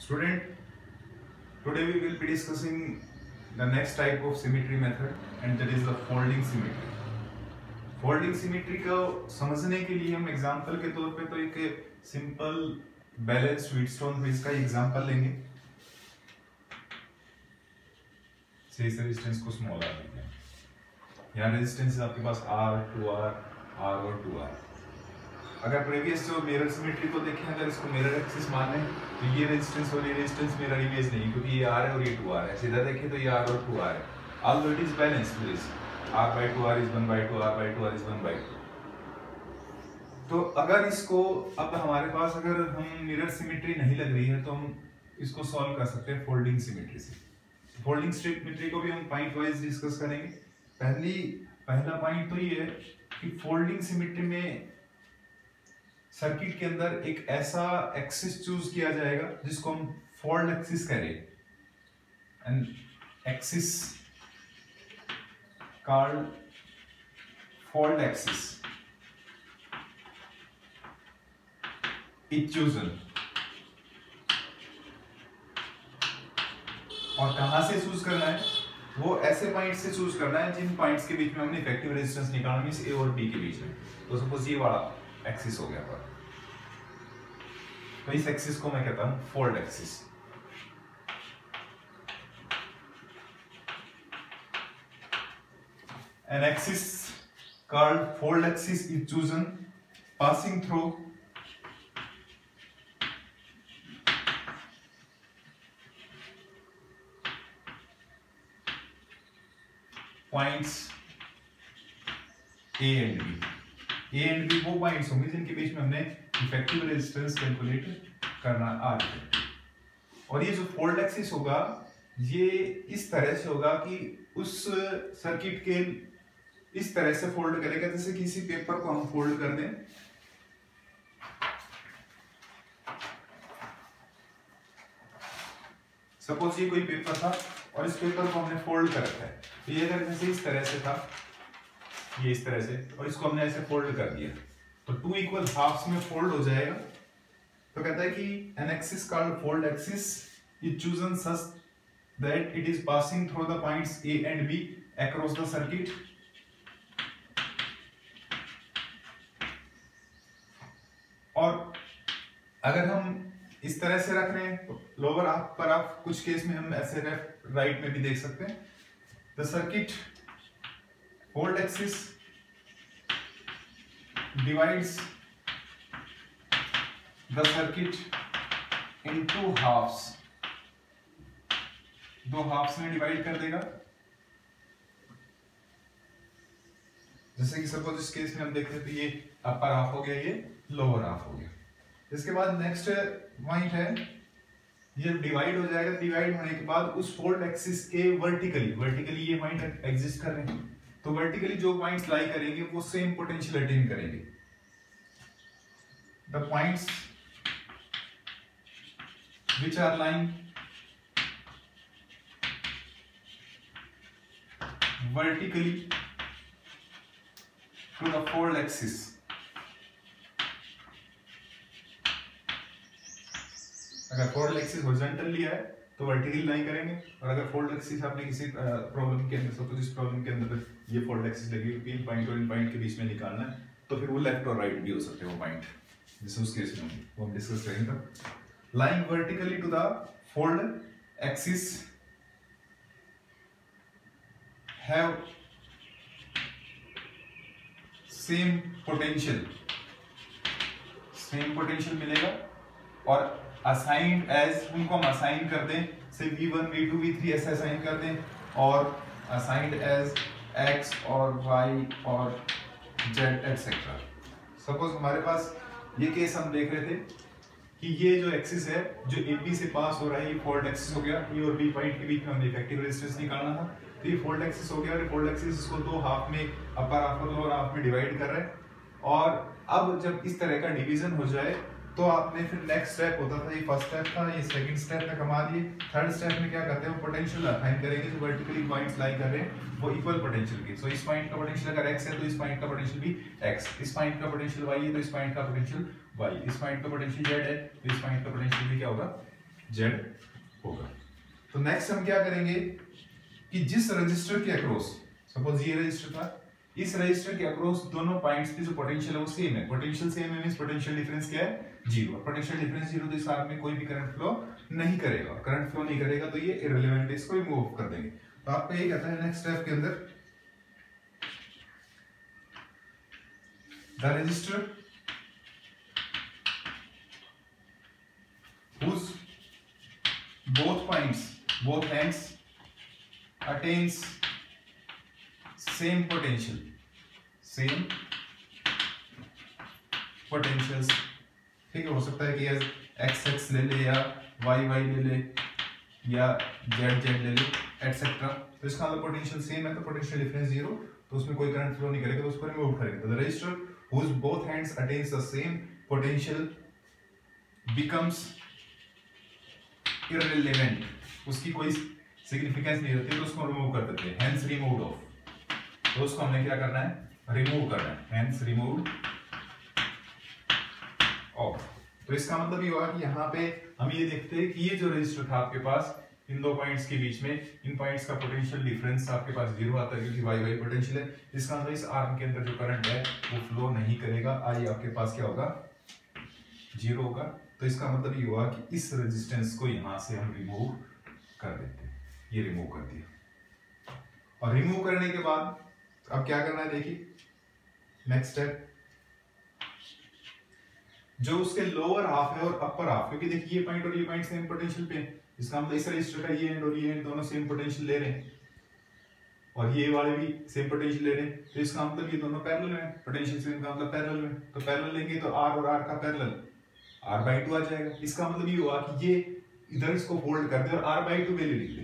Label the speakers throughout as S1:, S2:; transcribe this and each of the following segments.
S1: Student, today we will be discussing the next type of symmetry method and that is the folding symmetry. Folding symmetry को समझने के लिए हम example के तौर पे तो एक सिंपल बैलेंस्ड व्हीटस्टोन ब्रिज का एग्जांपल लेंगे। से इस रेजिस्टेंस को स्मॉल आर लेते हैं। यहाँ रेजिस्टेंस आपके पास R, 2R, R और 2R। अगर प्रीवियस जो मिरर सिमेट्री को देखें, अगर इसको मिरर एक्सिस मान लें तो ये रेजिस्टेंस और ये रेजिस्टेंस मिरर इमेज नहीं, क्योंकि ये R है और ये 2R है। सीधा देखें तो ये R और 2R है। Although it is balanced bridge, R/2R is 1/2, R/2R is 1/2। तो अगर इसको अब हमारे पास अगर हम मिरर सिमेट्री नहीं लग रही है तो हम इसको सॉल्व कर सकते हैं फोल्डिंग सिमेट्री से। फोल्डिंग सिमेट्री को भी हम पॉइंट वाइज डिस्कस करेंगे। पहला पॉइंट तो ये है कि फोल्डिंग सिमेट्री में सर्किट के अंदर एक ऐसा एक्सिस चूज किया जाएगा जिसको हम फोल्ड एक्सिस करें, and axis called fold axis is chosen। और कहां से चूज करना है? वो ऐसे पॉइंट से चूज करना है जिन पॉइंट्स के बीच में हमने इफेक्टिव रेजिस्टेंस निकालना है, ए और बी के बीच में। तो सपोज ये वाला एक्सिस हो गया पर, तो इस एक्सिस को मैं कहता हूं fold axis. An axis called fold axis is chosen passing through points A and B। A and B वो पॉइंट्स होंगे जिनके बीच में हमने इफेक्टिव रेजिस्टेंस कैलकुलेट करना आज है। और ये जो फोल्ड एक्सिस होगा ये इस तरह से होगा कि उस सर्किट के इस तरह से फोल्ड करेगा जैसे किसी पेपर को हम फोल्ड कर दें। सपोज ये कोई पेपर था और इस पेपर को हमने फोल्ड कर रखा है, तो ये अगर जैसे इस तरह से था, ये इस तरह से, और इसको हमने ऐसे फोल्ड कर दिया तो 2 इक्वल हाफ्स में फोल्ड हो जाएगा। तो कहता है कि an axis called fold axis is chosen such that it is passing through the points A and B across the circuit. और अगर हम इस तरह से रख रहे हैं तो लोअर हाफ पर आप कुछ केस में हम ऐसे लेफ्ट राइट में भी देख सकते हैं। The circuit fold axis divides the circuit in 2 halves. 2 halves में डिवाइड कर देगा। जैसे कि सपोज इस केस में हम देख रहे थे, ये अपर हाफ हो गया, ये लोअर हाफ हो गया। इसके बाद नेक्स्ट पॉइंट है, ये डिवाइड हो जाएगा। डिवाइड होने के बाद उस फोल्ड एक्सिस के वर्टिकली ये पॉइंट एग्जिस्ट कर रहे हैं, तो वर्टिकली जो पॉइंट्स लाई करेंगे वो सेम पोटेंशियल अटेन करेंगे। The points which are lying vertically to the fold axis, अगर फोल्ड एक्सिस हॉरिजॉन्टली है तो वर्टिकली लाइन करेंगे, और अगर फोल्ड एक्सिस आपने किसी प्रॉब्लम के अंदर, सपोज इस प्रॉब्लम के अंदर ये फोल्ड एक्सिस लगी हुई इन पॉइंट और इन पॉइंट के बीच में निकालना है, तो फिर वो लेफ्ट और राइट भी हो सकते हैं वो पॉइंट, जैसे उस केस में वो हम डिस्कस करेंगे। तब lying vertically to the fold axis have same potential मिलेगा। और असाइंड एज, उनको हम असाइन कर दें, से V1, V2, V3 ऐसे असाइन कर दें, और असाइंड एज X और Y और Z एटसेट्रा। सपोज हमारे पास ये केस हम देख रहे थे कि ये जो एक्सिस है जो AB से पास हो रहा है, ये फोल्ड एक्सिस हो गया। E और B पॉइंट के बीच में हमने इफेक्टिव रेजिस्टेंस निकालना था, तो ये फोल्ड एक्सिस हो गया। और फोल्ड एक्सिस इसको 2 हाफ में, अपर हाफ और लोअर हाफ में डिवाइड कर रहे हैं। और अब जब इस तरह का डिवीजन हो जाए तो आपने फिर नेक्स्ट स्टेप होता था, ये फर्स्ट स्टेप था, ये सेकंड स्टेप में कमा दिए। थर्ड स्टेप में क्या करते हैं, वो पोटेंशियल असाइन करेंगे जो वर्टिकली पॉइंट्स लाई कर रहे हैं वो इक्वल पोटेंशियल की। सो इस पॉइंट का पोटेंशियल अगर x है तो इस पॉइंट का पोटेंशियल भी x, इस पॉइंट का पोटेंशियल y है तो इस पॉइंट का पोटेंशियल y, इस पॉइंट का पोटेंशियल z है तो इस पॉइंट का पोटेंशियल भी क्या होगा जेड होगा। तो नेक्स्ट हम क्या करेंगे कि जिस रजिस्टर के अक्रॉस, सपोज ये रजिस्टर था, इस रजिस्टर के अक्रॉस दोनों पॉइंट्स की जो पोटेंशियल है वो सेम है। पोटेंशियल सेम है मींस पोटेंशियल डिफरेंस क्या है, जीरो। पोटेंशियल डिफरेंस जीरो, तो इस आर्म में कोई भी करंट फ्लो नहीं करेगा। करंट फ्लो नहीं करेगा तो ये इररिलेवेंट है, इसको रिमूव कर देंगे। तो आपको ये कहता है नेक्स्ट स्टेप के अंदर, the register whose both points, both ends attains same potential, same potentials। ठीक है, हो सकता है कि एक्स एक्स ले ले या वाई वाई ले ले या जेड जेड ले ले एटसेट्रा। तो इसका मतलब पोटेंशियल सेम है तो पोटेंशियल डिफरेंस जीरो, तो उसमें कोई करंट फ्लो नहीं करेगा, तो उसको रिमूव करेंगे। तो the register whose both hands attains the same potential becomes irrelevant, उसकी कोई सिग्निफिकेंस नहीं रहती, तो उसको रिमूव कर देते हैं, hence removed of। तो उसको हमने क्या करना है, रिमूव करना है, hence removed of। तो इसका मतलब ये हुआ कि यहाँ पे हम ये देखते हैं कि ये जो रजिस्टर था आपके पास इन दो पॉइंट्स के बीच में, इन पॉइंट्स का पोटेंशियल डिफरेंस आपके पास जीरो आता है क्योंकि वाई वाई पोटेंशियल है। इसका मतलब इस आर्म के अंदर जो करंट है वो फ्लो नहीं करेगा, आई आपके पास क्या होगा, जीरो होगा। तो इसका मतलब ये हुआ कि इस रेजिस्टेंस को यहां से हम रिमूव कर देते हैं, ये रिमूव कर दिया। और रिमूव करने के बाद अब क्या करना है, देखिए नेक्स्ट स्टेप, जो उसके लोअर हाफ है और अपर हाफ, क्योंकि देखिए ये पॉइंट और ये पॉइंट सेम पोटेंशियल पे है, इसका मतलब इस रजिस्टर का ये एंड और ये एंड दोनों सेम पोटेंशियल ले रहे हैं और ये वाले भी सेम पोटेंशियल ले रहे हैं, तो इसका मतलब ये दोनों पैरेलल में, पोटेंशियल सेम का मतलब पैरेलल में। तो पैरेलल लेंगे तो आर और आर का पैरेलल r/2 आ जाएगा। इसका मतलब ये हुआ कि ये इधर इसको फोल्ड कर दे और r/2 वैल्यू लिख दे,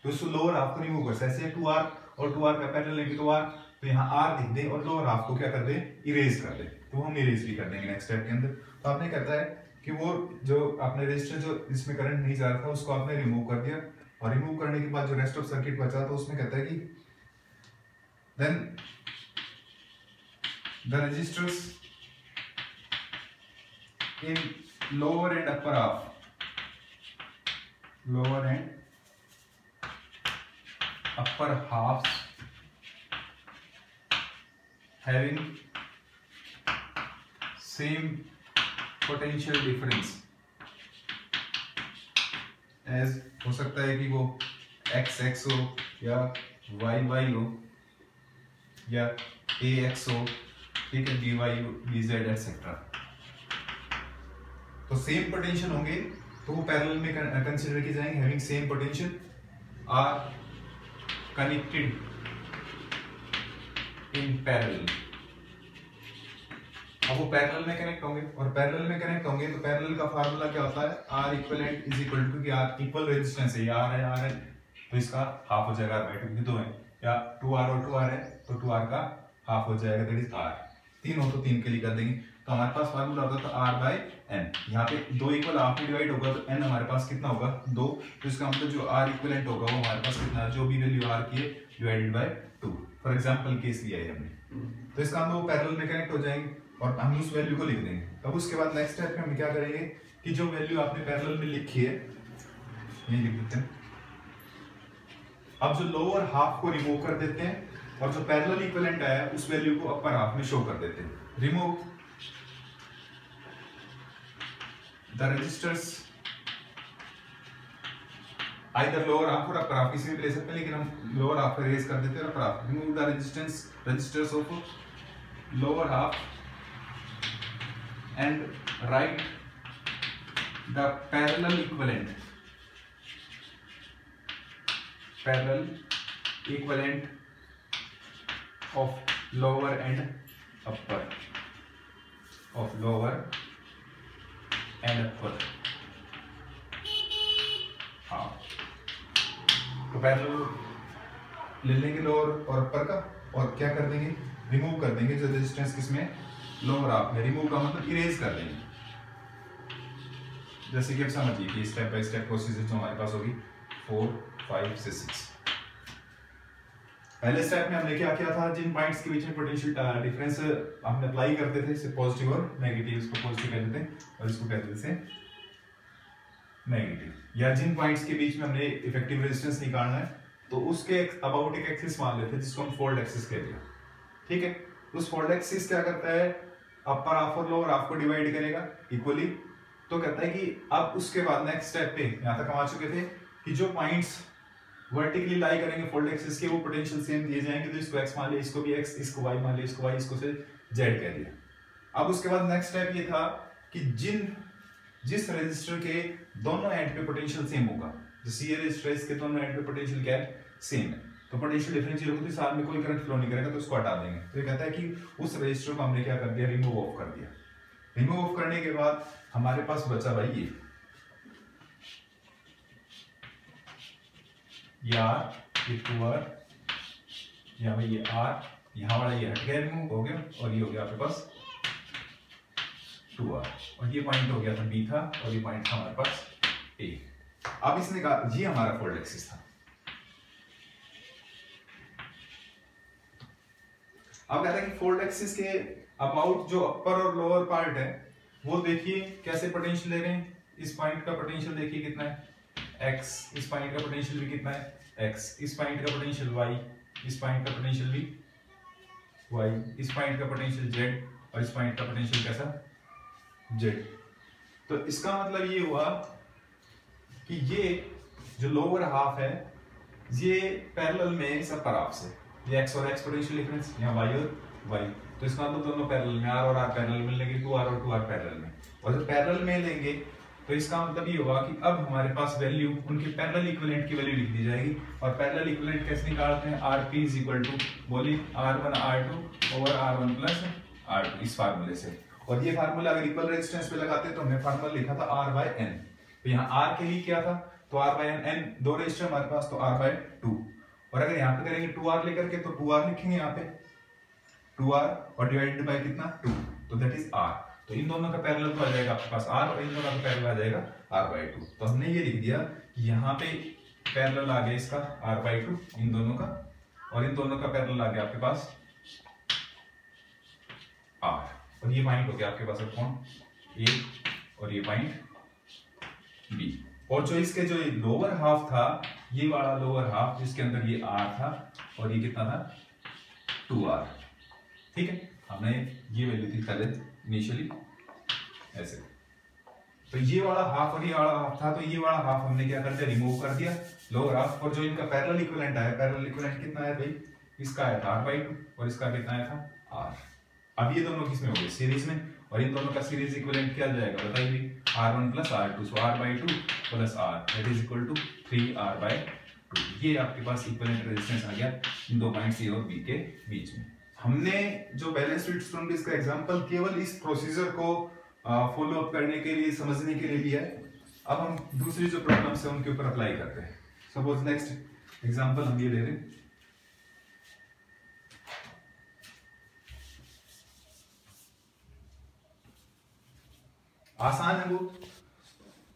S1: तो इसको लोअर हाफ को रिमूव कर, ऐसे 2r और 2r का पैरेलल लेंगे तो r, तो यहाँ r लिख दे और लोअर हाफ को क्या कर दे, इरेज कर दे। तो हम इरेज भी कर देंगे नेक्स्ट स्टेप के अंदर। तो आपने कहता है कि वो जो आपने रजिस्टर जो इसमें करंट नहीं जा रहा था उसको आपने रिमूव कर दिया, और रिमूव करने के बाद जो रेस्ट ऑफ सर्किट बचा तो उसमें कहता है कि then the resistors in lower and upper halves having same potential difference as, हो सकता है कि वो x x हो या y y हो या a x हो, ठीक है, b y b z etcetera. तो सेम पोटेंशियल होंगे तो वो पैरेलल में कंसीडर किए जाएंगे, having same potential are connected in parallel. अब वो पैरेलल में कनेक्ट होंगे और पैरेलल में कनेक्ट होंगे तो पैरेलल का फार्मूला क्या होता है, R equivalent is equal to, कि आर इक्वल रेजिस्टेंस है, आर है तो इसका हाफ हो जाएगा r/2, क्योंकि दो है, या 2r और 2r है तो 2r का हाफ हो जाएगा, दैट इज r। 3 हो तो 3 के लिए कर देंगे। तो हमारे पास फार्मूला होता था r/n, यहाँ पे 2 इक्वल हाफ में डिवाइड होगा तो n हमारे पास कितना होगा, 2। तो इसका मतलब जो r इक्विवेलेंट होगा वो हमारे पास कितना, जो भी वैल्यू r की है divided by 2। For example case लिया है हमने, तो इसका मतलब वो पैरेलल में कनेक्ट हो जाएंगे और हम उस वैल्यू को लिख देंगे। अब उसके बाद नेक्स्ट स्टेप में हम क्या करेंगे कि जो वैल्यू आपने पैरेलल में लिखी है ये लिख देते हैं। अब जो लोअर हाफ को रिमूव कर देते हैं और जो पैरेलल इक्विवेलेंट आया है उस वैल्यू को अपर हाफ में शो कर देते हैं। Remove the resistors either lower half और अपर हाफ, किसी में ले सकते हैं लेकिन हम लोअर हाफ को रेज कर देते हैं और upper half. Remove the resistors of lower half and write the parallel equivalent of lower and upper, हाँ, तो पैरेलल ले लेंगे लोअर और अपर का और क्या कर देंगे, रिमूव कर देंगे जो रेजिस्टेंस किसमें, लोअर हाफ में। रिमूव का मतलब इरेज कर देंगे। जैसे कि आप समझिए कि स्टेप बाय स्टेप प्रोसीजर जो हमारे पास होगी 4 5 से 6। पहले स्टेप में हमने क्या किया था, जिन पॉइंट्स के बीच में पोटेंशियल डिफरेंस हमने अप्लाई करते थे, इसे पॉजिटिव और नेगेटिव, इसको पॉजिटिव कह देते हैं और इसको कह देते हैं नेगेटिव, या जिन पॉइंट्स के बीच में हमने इफेक्टिव रेजिस्टेंस निकालना है तो उसके अबाउट एक एक्सिस मान लेते हैं जिसको हम फोल्ड एक्सिस कहते हैं। ठीक है, उस फोल्ड एक्सिस क्या करता है, अपर हाफ और लोअर हाफ को डिवाइड करेगा इक्वली। तो कहता है कि अब उसके बाद नेक्स्ट स्टेप पे यहां तक हम आ चुके थे कि जो पॉइंट्स वर्टिकली लाई करेंगे फोल्ड एक्सिस के वो पोटेंशियल सेम दिए जाएंगे। तो इसको x मान लिया, इसको भी x, इसको y मान लिया, इसको y, इसको से z कह दिया। अब उसके बाद नेक्स्ट स्टेप ये था कि जिस रेजिस्टर के दोनों एंड पे पोटेंशियल सेम होगा, जैसे ये रेजिस्टर इसके दोनों एंड पे पोटेंशियल क्या है, सेम है, तो पोटेंशियल डिफरेंशियल होगी, साथ में कोई करंट फ्लो नहीं करेगा तो उसको हटा देंगे। तो ये कहता है कि उस रेजिस्टर को हमने क्या कर दिया, रिमूव ऑफ कर दिया। रिमूव ऑफ करने के बाद हमारे पास बचा भाई ये R, ये 2R, यहाँ भाई ये R, यहाँ वाला ये हट गया, रिमूव हो गया, और ये हो गया आपके पास 2R, और ये पॉइंट हो गया था B था, और ये पॉइंट था हमारे पास A। अब इसने कहा ये हमारा फोल्ड एक्सिस था। अब कहता है कि फोल्ड एक्सिस के अबाउट जो अपर और लोअर पार्ट है वो देखिए कैसे पोटेंशियल ले रहे हैं। इस पॉइंट का पोटेंशियल देखिए कितना है x, इस पॉइंट का पोटेंशियल भी कितना है x, इस पॉइंट का पोटेंशियल y, इस पॉइंट का पोटेंशियल भी y, इस पॉइंट का पोटेंशियल z, और इस पॉइंट का पोटेंशियल कैसा z। तो इसका मतलब ये हुआ कि ये जो लोअर हाफ है ये पैरेलल में इस अपर हाफ से, ये x और x पोटेंशियल डिफरेंस, यहाँ y और y, तो इसका मतलब दोनों पैरेलल में, r और r पैरेलल में लेंगे, 2r और 2r पैरेलल में, और जब पैरेलल में लेंगे तो इसका मतलब ये होगा कि अब हमारे पास वैल्यू उनके पैरेलल इक्विवेलेंट की वैल्यू लिख दी जाएगी। और पैरेलल इक्विवेलेंट कैसे निकालते हैं, Rp इज इक्वल टू बोलिए R1 R2 over R1 plus R2, इस फार्मूले से। और ये फार्मूला अगर इक्वल रेजिस्टेंस पे लगाते तो हमने फार्मूला लिखा था R बाय N, तो यहाँ R के लिए क्या था, तो R बाय N, दो रेजिस्टर हमारे पास, तो R बाय 2, और अगर यहाँ पे करेंगे 2R लेकर के तो 2R लिखेंगे यहाँ पे 2R, और डिवाइडेड बाय कितना 2, तो दैट इज R। तो इन दोनों का पैरेलल तो आ जाएगा आपके पास R, और इन दोनों का पैरेलल आ जाएगा R बाय 2। तो हमने ये लिख दिया कि यहाँ पे पैरेलल आ गया इसका R बाय 2 इन दोनों का, और इन दोनों का पैरेलल आ गया आपके पास R, और ये पॉइंट हो गया आपके पास कौन A, और ये पॉइंट B। और जो इसके जो लोअर हाफ था, ये वाला लोअर हाफ जिसके अंदर ये R था, और ये कितना था 2R। ठीक है, हमने ये वैल्यू थी पहले इनिशियली ऐसे, तो ये वाला हाफ और ये वाला हाफ था, तो ये वाला हाफ हमने क्या कर दिया, रिमूव कर दिया लोअर हाफ, और जो इनका पैरेलल इक्विवेलेंट आया, पैरेलल इक्विवेलेंट कितना है भाई, इसका आया था R बाय 2, और इसका कितना आया था R। अब ये दोनों किसमें हो गए, सीरीज में, और इन दोनों का सीरीज इक्विवेलेंट क्या जाएगा बताइए, R1 plus R2, so R by 2 plus R that is equal to 3R by 2। ये आपके पास इक्विवेलेंट रेजिस्टेंस आ गया इन दो पॉइंट्स A और B के बीच में। हमने जो बैलेंस विड्थ स्टोन का एग्जांपल केवल इस प्रोसीजर को फॉलो अप करने के लिए, समझने के लिए लिया है। अब हम दूसरी जो प्रॉब्लम्स है उनके ऊपर अप्लाई करते हैं। सपोज नेक्स्ट एग्जांपल हम ये ले रहे हैं, आसान है वो,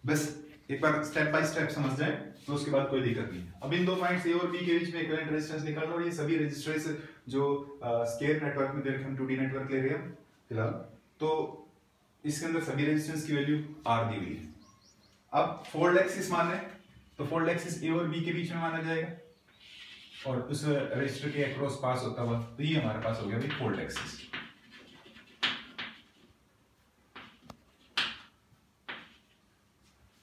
S1: बस एक बार स्टेप बाय स्टेप समझ जाए तो उसके बाद कोई दिक्कत नहीं है। अब इन दो पॉइंट्स A और B के बीच में इक्विवेलेंट रेजिस्टेंस निकाल लो, और ये सभी रेजिस्टेंस जो स्केयर नेटवर्क में दे रखे, हम 2D नेटवर्क ले रहे हैं फिलहाल, तो इसके अंदर सभी रेजिस्टेंस की वैल्यू R दी हुई है। अब फोल्ड एक्सिस मान रहे हैं तो फोल्ड एक्सिस A और B के बीच में माना जाएगा, और उस रेजिस्टर के अक्रॉस पास होता हुआ, तो ये हमारे पास हो गया भाई फोल्ड एक्सिस।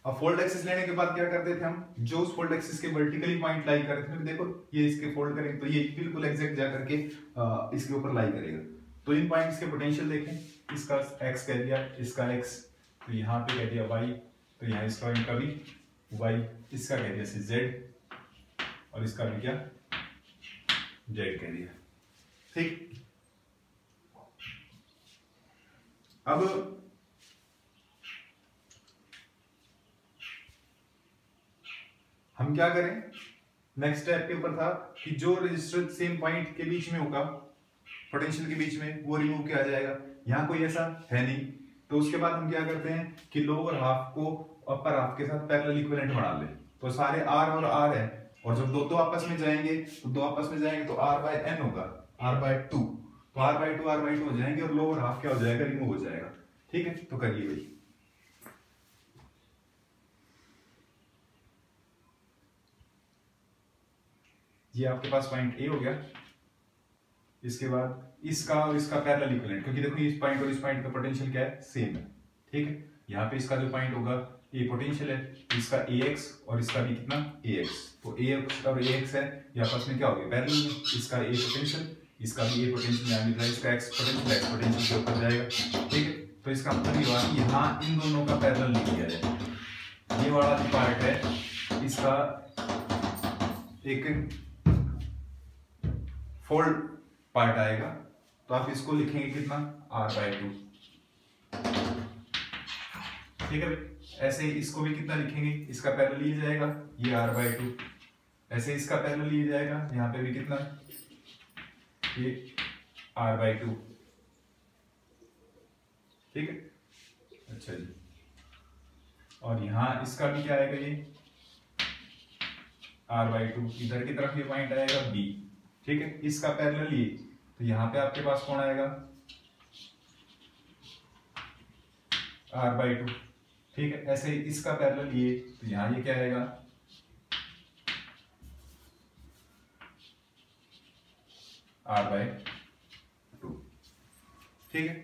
S1: अब फोल्ड एक्सिस लेने के बाद क्या करते थे हम, जो उस फोल्ड एक्सिस के वर्टिकली पॉइंट लाई करते थे, देखो ये इसके फोल्ड करेंगे तो ये बिल्कुल एग्जैक्ट जा करके इसके ऊपर लाई करेगा। तो इन पॉइंट्स के पोटेंशियल देखें, इसका x कह दिया, इसका x, तो यहाँ पे कह दिया y, तो यहाँ इस पॉइंट का भी y, इसका कह दिया z, और इसका भी क्या z कह दिया। ठीक, अब हम क्या करें, नेक्स्ट स्टेप के ऊपर था कि जो रेजिस्टर सेम पॉइंट के बीच में होगा, पोटेंशियल के बीच में, वो रिमूव किया जाएगा। यहाँ कोई ऐसा है नहीं, तो उसके बाद हम क्या करते हैं कि लोअर हाफ को अपर हाफ के साथ पैरेलल इक्विवेलेंट बना ले, तो सारे R और R है, और जब दो आपस में जाएंगे तो दो आपस में जाएंगे तो R बाय N होगा, R बाय 2, तो R बाय 2 हो जाएंगे, और लोअर हाफ क्या हो जाएगा, रिमूव हो जाएगा। ठीक है, तो करिए भाई। ये आपके पास पॉइंट ए हो गया। इसके बाद इसका और इसका पैरेलल इक्विवेलेंट, क्योंकि देखो इस पॉइंट और इस पॉइंट का पोटेंशियल क्या है, सेम है, ठीक है। यहाँ पे इसका जो पॉइंट होगा ये पोटेंशियल है, इसका ax और इसका भी कितना ax, तो ax और ax है, ये आपस में क्या हो गया, पैरेलल में। इसका a पोटेंशियल, इसका भी a पोटेंशियल, यहाँ मिल रहा है इसका x पोटेंशियल के ऊपर जाएगा, ठीक है। तो इसका मतलब ये हुआ कि यहाँ इन दोनों का पैरेलल लिख दिया जाए। ये वाला जो पार्ट है इसका एक फोल्ड पार्ट आएगा, तो आप इसको लिखेंगे कितना, r/2, ठीक है। ऐसे ही इसको भी कितना लिखेंगे, इसका पैरेलल लिया जाएगा, ये r/2, ऐसे इसका पैरेलल लिया जाएगा, यहाँ पे भी कितना, ये r/2, ठीक है। अच्छा जी, और यहाँ इसका भी क्या आएगा, ये r/2, इधर की तरफ ये पॉइंट आएगा b, ठीक है। इसका पैरेलल ये, तो यहाँ पे आपके पास कौन आएगा, r/2, ठीक है। ऐसे ही इसका पैरेलल ये, तो यहाँ ये क्या आएगा, r/2, ठीक है।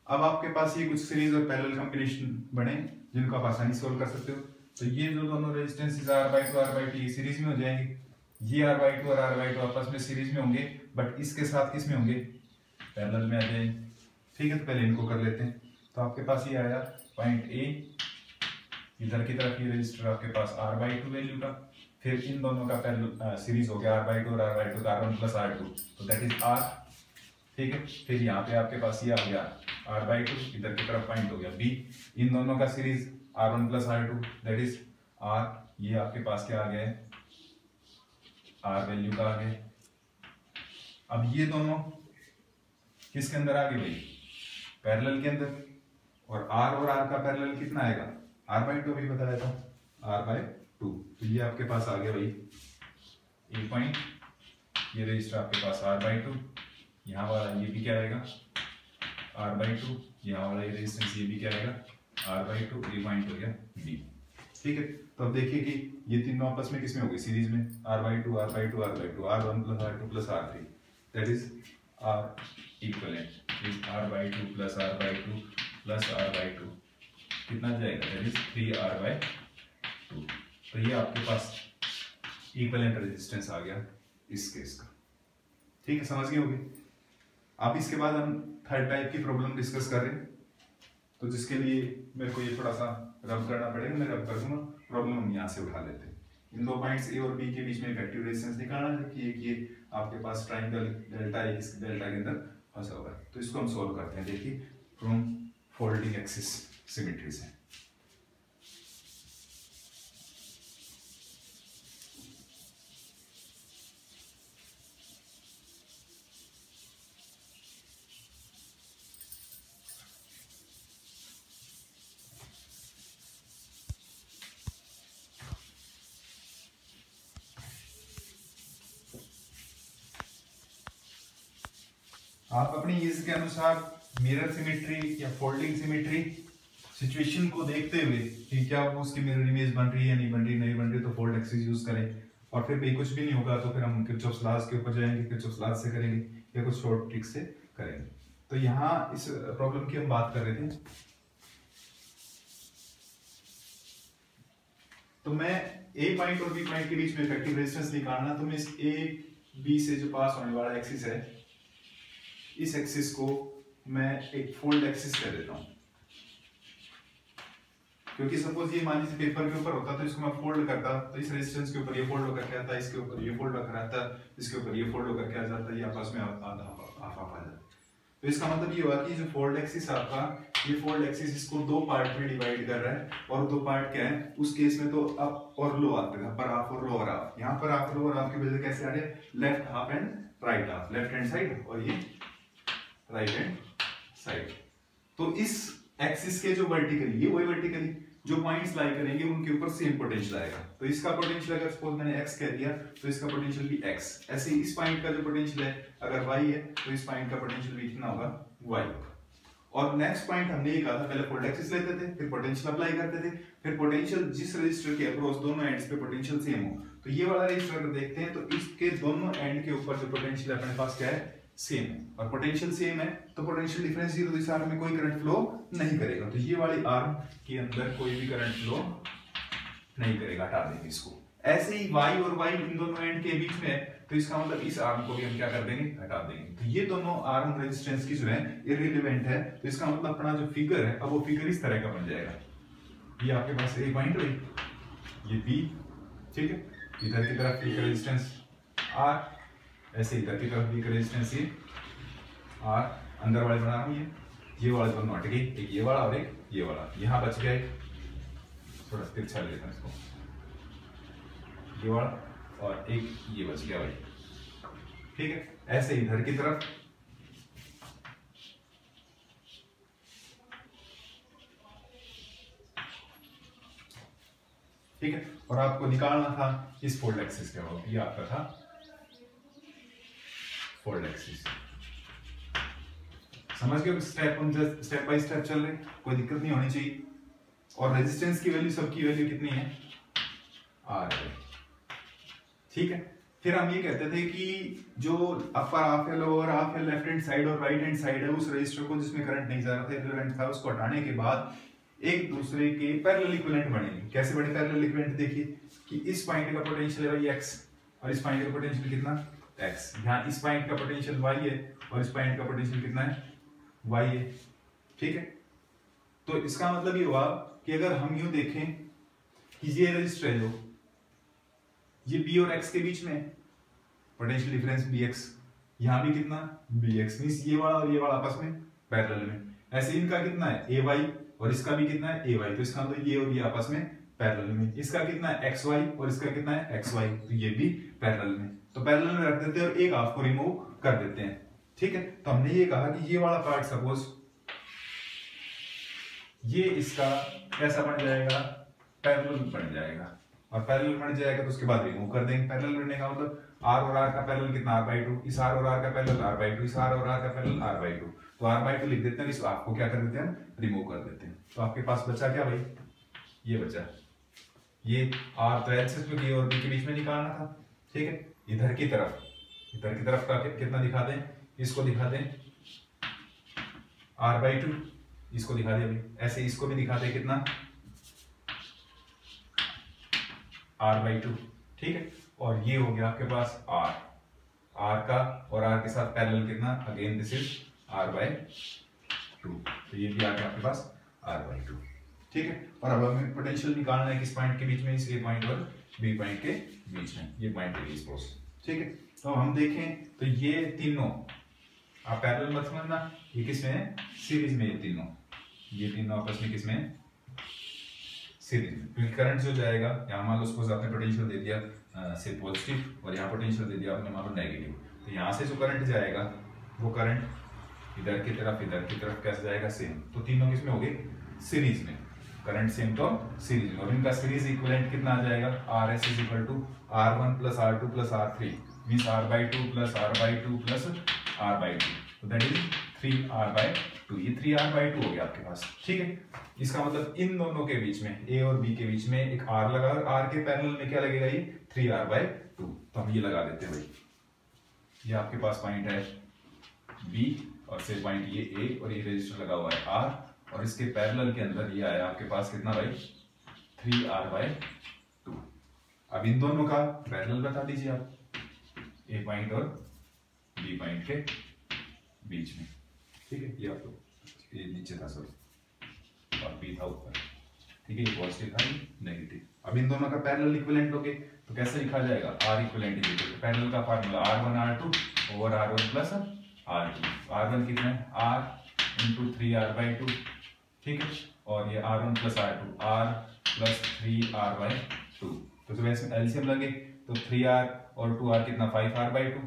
S1: अब आपके पास ये कुछ सीरीज और पैरेलल कॉम्बिनेशन बने जिनको आप आसानी से सोल्व कर सकते हो। तो ये जो दोनों रेजिस्टेंसेस r/2 ये सीरीज में हो जाएंगे, ये r/2 और r/2 आपस में सीरीज में होंगे, बट इसके साथ किस में होंगे, पैरेलल में आ जाएंगे, ठीक है। तो पहले इनको कर लेते हैं। तो आपके पास ये आया पॉइंट ए, इधर की तरफ ये रजिस्टर आपके पास r/2 वैल्यू का, फिर इन दोनों का पैरेलल सीरीज हो गया r/2 और r/2 का r1 + r2, तो दैट इज r, ठीक है। फिर यहाँ पे आपके पास ये आ गया r/2, इधर की तरफ पॉइंट हो गया b, इन दोनों का series r1 + r2 that is r, ये आपके पास क्या आ गया है, r वैल्यू का आ गया। अब ये दोनों किसके अंदर आ गए भाई, पैरेलल के अंदर, और r और r का पैरेलल कितना आएगा, r/2 भी बताया था, r/2, तो ये आपके पास आ गया भाई ए पॉइंट, ये रजिस्टर आपके पास r/2, यहाँ वाला ये भी क्या आएगा r/2, यहाँ वाला ये रेजिस्टेंस ये भी क्या आएगा r/2, ये पॉइंट हो गया b, ठीक है। तो अब देखिए कि ये तीनों आपस में किसमें हो गए, सीरीज में, r/2 r/2 r/2, r1 + r2 + r3 that is r equivalent is r/2 + r/2 + r/2, कितना जाएगा, दैट इज 3r/2। तो ये आपके पास इक्विवेलेंट रेजिस्टेंस आ गया इस केस का, ठीक है, समझ गए होंगे। अब इसके बाद हम थर्ड टाइप की प्रॉब्लम डिस्कस कर रहे हैं, तो जिसके लिए मेरे को ये थोड़ा सा रब करना पड़ेगा, मैं रब कर दूंगा, प्रॉब्लम हम यहाँ से उठा लेते हैं। इन दो पॉइंट्स ए और बी के बीच में इफेक्टिव रेजिस्टेंस निकालना है कि ये आपके पास ट्रायंगल डेल्टा है, इस डेल्टा के अंदर फंसा हुआ है, तो इसको हम सोल्व करते हैं। देखिए फ्रॉम फोल्डिंग एक्सिस सिमेट्री से। आप अपनी ईज के अनुसार मिरर सिमेट्री या फोल्डिंग सिमेट्री सिचुएशन को देखते हुए कि क्या वो उसकी मिरर इमेज बन रही है, नहीं बन रही, तो फोल्ड एक्सिस यूज करें, और फिर भी कुछ भी नहीं होगा तो फिर हम किरचॉफ्स लॉज के ऊपर जाएंगे, किरचॉफ्स लॉज से करेंगे या कुछ शॉर्ट ट्रिक से करेंगे। तो यहाँ इस प्रॉब्लम की हम बात कर रहे थे, तो मैं ए पॉइंट और बी पॉइंट के बीच में इफेक्टिव रेजिस्टेंस निकालना, तो मैं इस ए बी से जो पास होने वाला एक्सिस है, इस एक्सिस को मैं एक फोल्ड एक्सिस कह देता हूं, क्योंकि सपोज ये मान लीजिए पेपर के ऊपर होता तो इसको मैं फोल्ड करता, तो इस रेजिस्टेंस के ऊपर ये फोल्ड होकर के आता, इसके ऊपर ये फोल्ड होकर आता, इसके ऊपर ये फोल्ड होकर के आ जाता, ये आपस में आधा आ जाता। तो इसका मतलब ये हुआ कि जो फोल्ड एक्सिस आपका, ये फोल्ड एक्सिस इसको दो पार्ट में डिवाइड कर रहा है, और दो पार्ट क्या है उस केस में, तो अप और लो आते हैं, अपर हाफ और लोअर हाफ। यहाँ पर हाफ लोअर हाफ की वजह कैसे आ रहे हैं, left half and right half, left hand side और ये राइट हैंड साइड। तो इस एक्सिस के जो वर्टिकली, ये वही वर्टिकली जो पॉइंट्स लाई करेंगे उनके ऊपर सेम पोटेंशियल आएगा। तो इसका पोटेंशियल अगर सपोज मैंने x कह दिया तो इसका पोटेंशियल भी x, ऐसे इस पॉइंट का जो पोटेंशियल है अगर y है तो इस पॉइंट का पोटेंशियल भी कितना होगा y। और नेक्स्ट पॉइंट हमने ये कहा था, पहले फोल्ड एक्सिस लेते थे, फिर पोटेंशियल अप्लाई करते थे, फिर पोटेंशियल जिस रजिस्टर के अक्रॉस दोनों एंड्स पे पोटेंशियल सेम हो, तो ये वाला रजिस्टर अगर देखते हैं तो इसके दोनों एंड के ऊपर जो पोटेंशियल अपने पास क्या है, सेम है, और पोटेंशियल सेम है तो पोटेंशियल डिफरेंस जीरो, तो इस आर्म में कोई करंट फ्लो नहीं करेगा, तो ये वाली आर्म के अंदर कोई भी करंट फ्लो नहीं करेगा, हटा देंगे इसको। ऐसे ही y और y इन दोनों एंड के बीच में है, तो इसका मतलब इस आर्म को भी हम क्या कर देंगे, हटा देंगे, तो ये दोनों आर्म रेजिस्टेंस की जो है इररिलेवेंट है, तो इसका मतलब अपना जो फिगर है अब वो फिगर इस तरह का बन जाएगा, ये आपके पास A पॉइंट है, ये B, ठीक है, इधर की तरफ एक रेजिस्टेंस R, ऐसे इधर की तरफ भी एक रेजिस्टेंस ये R, अंदर वाले बना रहा हूं, ये वाला दोनों हट गई, एक ये वाला और एक ये वाला, यहाँ बच गया एक, थोड़ा तिरछा लेते हैं इसको, ये वाला और एक ये बच गया भाई, ठीक है, ऐसे इधर की तरफ, ठीक है, और आपको निकालना था इस फोल्ड एक्सिस के वक्त, ये आपका था फोल्ड एक्सिस। समझ गए स्टेप, हम स्टेप बाय स्टेप चल रहे, कोई दिक्कत नहीं होनी चाहिए। और रेजिस्टेंस की वैल्यू, सबकी वैल्यू कितनी है, आर है, ठीक है। फिर हम ये कहते थे कि जो अपर हाफ है, लोअर हाफ है, लेफ्ट हैंड साइड और राइट हैंड साइड है, उस रजिस्टर को जिसमें करंट नहीं जा रहा था, इक्विवेलेंट था, उसको हटाने के बाद एक दूसरे के पैरेलल इक्विवेलेंट बनेंगे। कैसे बने पैरेलल इक्विवेलेंट, देखिए कि इस पॉइंट का पोटेंशियल है भाई x और इस पॉइंट का पोटेंशियल कितना x, यहाँ इस पॉइंट का पोटेंशियल y है और इस पॉइंट का पोटेंशियल कितना है y है, ठीक है। तो इसका मतलब ये हुआ कि अगर हम यूं देखें कि ये रजिस्टर है, जो ये b और x के बीच में पोटेंशियल डिफरेंस bx, यहाँ भी कितना bx, मींस ये वाला और ये वाला आपस में पैरेलल में, ऐसे इनका कितना है ay और इसका भी कितना है ay, तो इसका मतलब ये और ये आपस में पैरेलल में, इसका कितना है xy और इसका कितना है xy, तो ये भी पैरेलल में, तो पैरेलल में रख देते हैं और एक हाफ को रिमूव कर देते हैं, ठीक है। तो हमने ये कहा कि ये वाला पार्ट सपोज ये इसका कैसा बन जाएगा, पैरेलल बन जाएगा, और पैरेलल बन जाएगा तो उसके बाद रिमूव कर देंगे। पैरेलल बनने का मतलब r और r का पैरेलल कितना r/2, इस r और r का पैरेलल r/2, इस r और r का पैरेलल r/2, तो r/2 लिख देते हैं, इस हाफ को क्या कर देते हैं, रिमूव कर देते हैं। तो आपके पास बचा क्या भाई, ये बचा, ये r तो एक्सिस में a और b के बीच में निकालना था, ठीक है। इधर की तरफ का कितना दिखा दें, इसको दिखा दें r/2, इसको दिखा दे भाई, ऐसे इसको भी दिखा दे कितना r/2, ठीक है। और ये हो गया आपके पास r का, और r के साथ पैरेलल कितना, अगेन दिस इज r/2, तो ये भी आ गया आपके पास r/2, ठीक है। और अब हमें पोटेंशियल निकालना है किस पॉइंट के बीच में, इस a पॉइंट और b पॉइंट के बीच में, ये पॉइंट है सपोज, ठीक है। तो हम देखें तो ये तीनों, आप पैरेलल मत समझना, ये किसमें है, सीरीज में, ये तीनों आपस में किसमें, सीरीज में, क्योंकि करंट जो जाएगा, यहाँ मान लो सपोज आपने पोटेंशियल दे दिया से पॉजिटिव और यहाँ पोटेंशियल दे दिया आपने मान लो नेगेटिव, तो यहाँ से जो करंट जाएगा वो करंट इधर की तरफ कैसे जाएगा, सेम, तो तीनों किसमें हो गए, सीरीज में, करंट सेम तो सीरीज में, और इनका सीरीज इक्विवेलेंट कितना आ जाएगा, RS is equal to R1 plus R2 plus R3, means R/2 plus R/2 plus R/2, तो दैट इज 3R/2, ये 3R/2 हो गया आपके पास, ठीक है। इसका मतलब इन दोनों के बीच में, A और B के बीच में एक R लगा, और R के पैरेलल में क्या लगेगा, ये 3R/2, तो हम ये लगा देते हैं भाई, ये आपके पास पॉइंट है B और से पॉइंट ये A, और ये रजिस्टर लगा हुआ है R, और इसके पैरेलल के अंदर ये आया आपके पास कितना भाई, 3R/2। अब इन दोनों का पैरेलल बता दीजिए आप, A पॉइंट और B पॉइंट के बीच में, ठीक है। ये आपको, ये नीचे था सॉरी, और B था ऊपर, ठीक है, ये पॉजिटिव था, नेगेटिव। अब इन दोनों का पैरेलल इक्विवेलेंट लोगे तो कैसे लिखा जाएगा, R equivalent is equal to parallel का formula R1 R2 over R1 plus R2, R1 कितना है, R इंटू 3R/2, ठीक है, और ये R1 plus R2, R plus 3R/2, तो जब इसमें एलसीएम लगे तो 3R और 2R कितना 5R/2,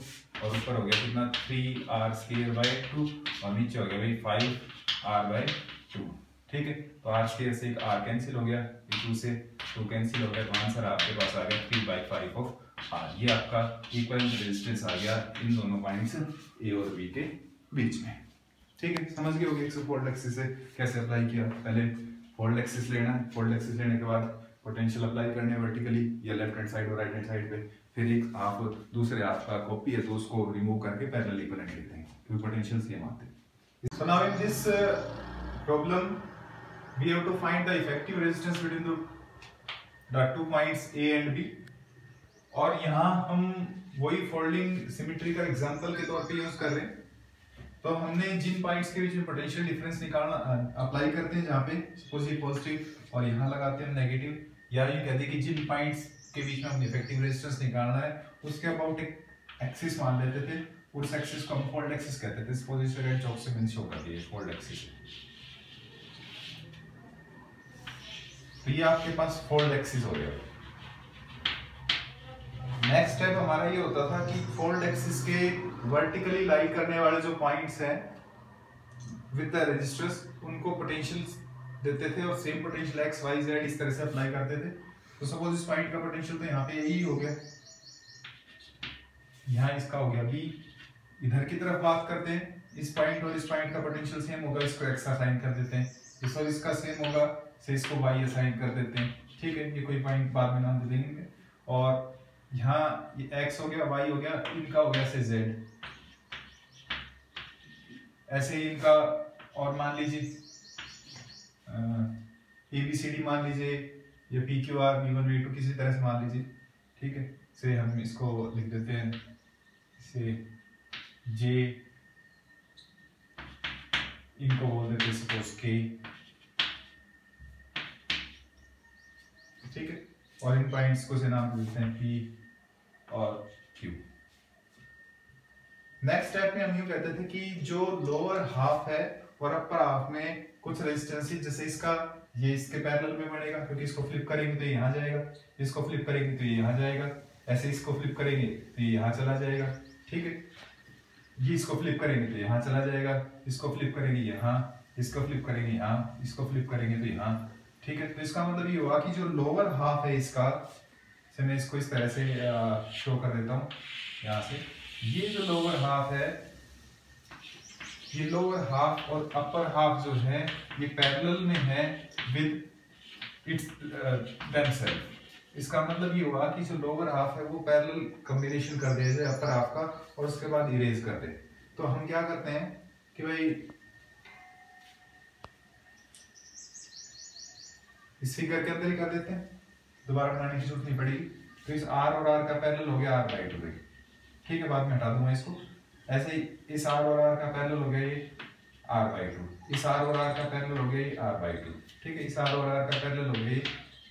S1: और ऊपर हो गया कितना 3R²/2, और नीचे हो गया भाई 5R/2, ठीक है। तो R² से एक R कैंसिल हो गया, 2 से 2 कैंसिल हो गया, तो आंसर आपके पास आ गया 3/5 ऑफ R। ये आपका इक्विवेलेंट रेजिस्टेंस आ गया इन दोनों पॉइंट्स A और B के बीच में, ठीक है, समझ गए होगे इसको फोल्ड एक्सिस से कैसे अप्लाई किया। पहले फोल्ड एक्सिस लेना है, फोल्ड एक्सिस लेने के बाद पोटेंशियल अप्लाई करने हैं वर्टिकली या लेफ्ट हैंड साइड और राइट हैंड साइड पे। फिर एक हाफ दूसरे हाफ का कॉपी है तो उसको रिमूव करके पैरेलल इक्विवेलेंट लेते हैं क्योंकि पोटेंशियल सेम आते हैं। So now in this problem we have to find the effective resistance between the 2 points A and B। और यहाँ हम वही फोल्डिंग सिमेट्री का एग्जांपल के तौर पे यूज कर रहे हैं। तो हमने जिन पॉइंट्स के बीच में पोटेंशियल डिफरेंस निकालना अप्लाई करते हैं जहाँ पे सपोज ये पॉजिटिव और यहाँ लगाते हैं नेगेटिव, या ये कहते हैं कि जिन पॉइंट्स के बीच में हम इफेक्टिव रेजिस्टेंस निकालना है उसके अबाउट एक एक्सिस मान लेते थे, उस एक्सिस को हम फोल्ड एक्सिस कहते थे। सपोज इस रेड चौक से मैंने शो कर दिया फोल्ड एक्सिस। तो ये आपके पास फोल्ड एक्सिस हो गया। नेक्स्ट स्टेप हमारा ये होता था कि फोल्ड एक्सिस के वर्टिकली लाई करने वाले जो पॉइंट्स हैं विद द रेजिस्टर्स उनको पोटेंशियल देते थे और same potential X Y Z इस तरह से अप्लाई करते थे। तो सपोज इस पॉइंट का पोटेंशियल तो यहाँ पे यही हो गया, यहाँ इसका हो गया। अभी इधर की तरफ बात करते हैं, इस पॉइंट और इस पॉइंट का पोटेंशियल सेम होगा, इसको एक्स असाइन कर देते हैं। इस और इसका सेम होगा से इसको वाई असाइन कर देते हैं। ठीक है, ये कोई पॉइंट बाद में नाम दे देंगे। और यहाँ ये x हो गया, y हो गया, इनका हो गया से z। ऐसे ही इनका और मान लीजिए ABCD मान लीजिए या PQR V1 V2 किसी तरह से मान लीजिए। ठीक है, से हम इसको लिख देते हैं से J, इनको बोल देते हैं सपोज K। ठीक है, और इन पॉइंट्स को से नाम देते हैं P और Q। नेक्स्ट स्टेप में हम यूं कहते थे कि जो लोअर हाफ है और अपर हाफ में कुछ रेजिस्टेंस, जैसे इसका ये इसके पैरेलल में बढ़ेगा क्योंकि इसको फ्लिप करेंगे तो यहाँ जाएगा, इसको फ्लिप करेंगे तो ये यहाँ जाएगा, ऐसे इसको फ्लिप करेंगे तो ये यहाँ चला जाएगा। ठीक है, ये इसको फ्लिप करेंगे तो यहाँ चला जाएगा, इसको फ्लिप करेंगे यहाँ, इसको फ्लिप करेंगे यहाँ, इसको फ्लिप करेंगे तो यहाँ। ठीक है, तो इसका मतलब ये हुआ कि जो लोअर हाफ है इसका, से मैं इसको इस तरह से शो कर देता हूँ यहाँ से। ये जो लोअर हाफ है, ये लोअर हाफ और अपर हाफ जो है ये पैरेलल में है विद इट्स देमसेल्फ। इसका मतलब ये हुआ कि जो लोअर हाफ है वो पैरेलल कॉम्बिनेशन कर दे अपर हाफ का और उसके बाद इरेज कर दे। तो हम क्या करते हैं कि भाई इस फिगर के अंदर ही कर देते हैं, दोबारा बनाने की जरूरत नहीं पड़ेगी। तो इस R और R का पैरेलल हो गया R/2। ठीक है, बाद में हटा दूंगा इसको। ऐसे ही इस R और R का पैरेलल हो गया ये R/2, इस R और R का पैरेलल हो गया ये R/2। ठीक है, इस R और R का पैरेलल हो गया ये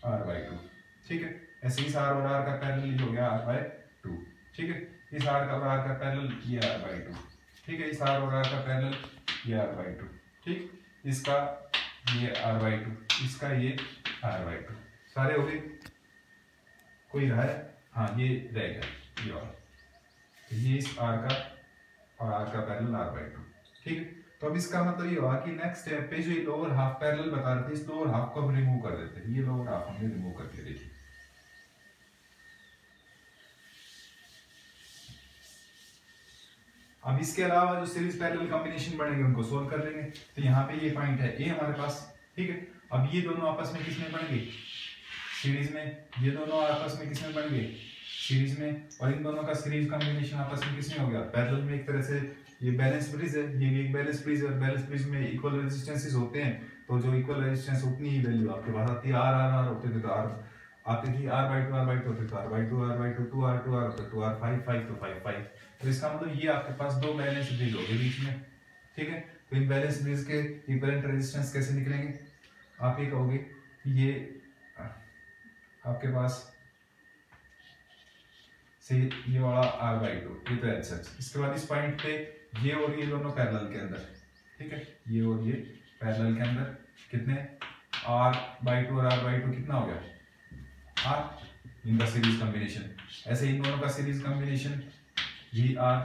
S1: R/2। ठीक है, ऐसे इस R और R का पैरेलल हो गया R/2। ठीक है, इस R का और R का पैरेलल ये R/2। ठीक है, इस R और R का पैरेलल ये R/2। ठीक, इसका ये R/2, इसका ये R/2। सारे हो गए, कोई रहा है? हाँ, ये रह गया ये वाला। तो ये इस R का और R का पैरेलल R/2। ठीक है, तो अब इसका मतलब ये हुआ कि नेक्स्ट स्टेप पे जो ये लोअर हाफ पैरेलल बता रहे थे, इस लोअर हाफ को हम रिमूव कर देते हैं। ये लोअर हाफ हमने रिमूव करके देखिए। अब इसके अलावा जो सीरीज पैरेलल कॉम्बिनेशन बनेंगे उनको सोल्व कर लेंगे। तो यहाँ पे ये पॉइंट है A हमारे पास। ठीक है, अब ये दोनों आपस में किसमें बनेंगे? सीरीज में। ये दोनों आपस में किसमें बनेंगे? सीरीज में। और इन दोनों का सीरीज कॉम्बिनेशन आपस में किसमें हो गया? पैरेलल में। एक तरह से ये बैलेंस ब्रिज है, ये भी एक बैलेंस ब्रिज है। और बैलेंस ब्रिज में इक्वल रेजिस्टेंसेस होते हैं, तो जो इक्वल रेजिस्टेंस उतनी ही वैल्यू आपके पास आती है। R होते थे तो R आती थी, R/2 होते तो R/2 2R होते तो 2R 5 तो 5। तो इसका मतलब ये आपके पास दो बैलेंस ब्रिज हो गए बीच में। ठीक है, तो इन बैलेंस ब्रिज के इक्विवेलेंट रेजिस्टेंस कैसे निकलेंगे? आप ये कहोगे ये आपके पास से ये वाला R/2, ये तो HH। इसके बाद इस पॉइंट पे ये और ये दोनों पैरेलल के अंदर। ठीक है, ये और ये पैरेलल के अंदर कितने? R/2 और R/2 कितना हो गया? R, इनका सीरीज कॉम्बिनेशन। ऐसे इन दोनों का सीरीज कॉम्बिनेशन VR।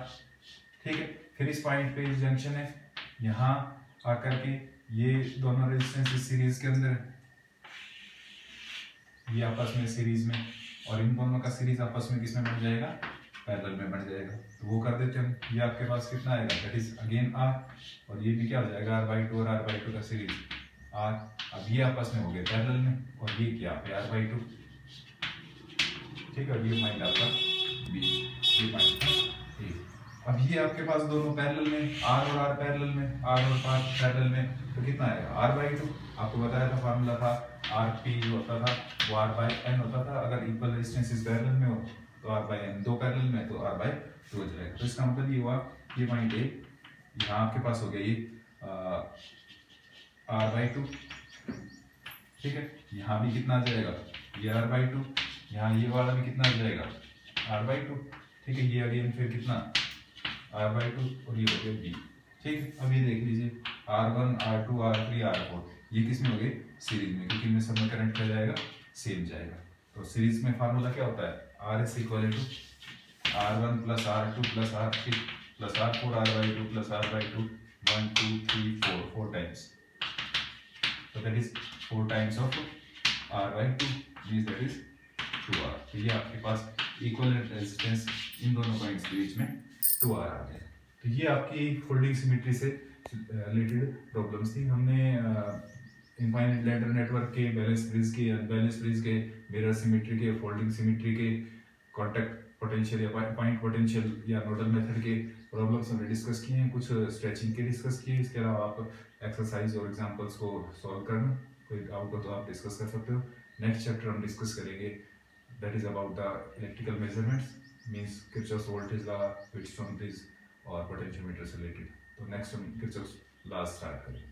S1: ठीक है, फिर इस पॉइंट पे इस जंक्शन है, यहाँ आकर के ये दोनों रेजिस्टेंस सीरीज के अंदर, ये आपस में सीरीज में, और इन दोनों का सीरीज आपस में किसमें बन जाएगा? पैरेलल में बन जाएगा, तो वो कर देते हैं हम। ये आपके पास कितना आएगा, दैट इज अगेन आर, और ये भी क्या हो जाएगा r/2 और r/2 का सीरीज आर। अब ये आपस में हो गए पैरेलल में, और ये क्या पे r/2, ठीक है। ये पॉइंट आपका बी, ये पॉइंट ए। अब ये आपके पास दोनों पैरेलल में, r और r पैरेलल में, r और r पैरेलल में, तो कितना आएगा r/2। आपको बताया था फार्मूला था rp जो होता था वो r/n होता था, अगर इक्वल रेजिस्टेंस पैरेलल में हो तो r/n, दो पैरेलल में तो r/2 हो जाएगा। तो इसका मतलब ये हुआ, ये पॉइंट ए यहाँ आपके पास हो गया ये r/2, ठीक है। यहाँ भी कितना आ जाएगा, ये r/2, यहाँ ये वाला भी कितना आ जाएगा r/2, ठीक है। ये अगेन फिर कितना r/2, और ये हो गया b, ठीक है। अब ये देख लीजिए r1 r2 r3 r4 ये किस में हो गए, सीरीज में, क्योंकि इनमें सब में करंट क्या जाएगा, सेम जाएगा। तो सीरीज में फार्मूला क्या होता है, r is equal to r1 plus r2 plus r3 plus r4 r/2 plus r/2 1 2 3 4 4 times, so that is 4 times of r/2 means that is 2r। तो ये आपके पास इक्विवेलेंट रेजिस्टेंस इन दोनों पॉइंट्स के बीच में 2r आ गया। तो ये आपकी फोल्डिंग सिमेट्री से रिलेटेड प्रॉब्लम्स थी। हमने इनफाइनाइट लेंडर नेटवर्क के, बैलेंस ब्रिज के, अनबैलेंस ब्रिज के, मिरर सिमेट्री के, फोल्डिंग सिमेट्री के, कॉन्टैक्ट पोटेंशियल या पॉइंट पोटेंशियल या नोडल मेथड के प्रॉब्लम्स हमने डिस्कस किए हैं, कुछ स्ट्रेचिंग के डिस्कस किए। इसके अलावा आप एक्सरसाइज और एग्जांपल्स को सॉल्व करना, कोई डाउट हो तो आप डिस्कस कर सकते हो। नेक्स्ट चैप्टर हम डिस्कस करेंगे, that is about the electrical measurements, means Kirchhoff's voltage law, Wheatstone bridge और पोटेंशियोमीटर से रिलेटेड। तो नेक्स्ट हम किरचॉफ्स लॉ स्टार्ट करेंगे।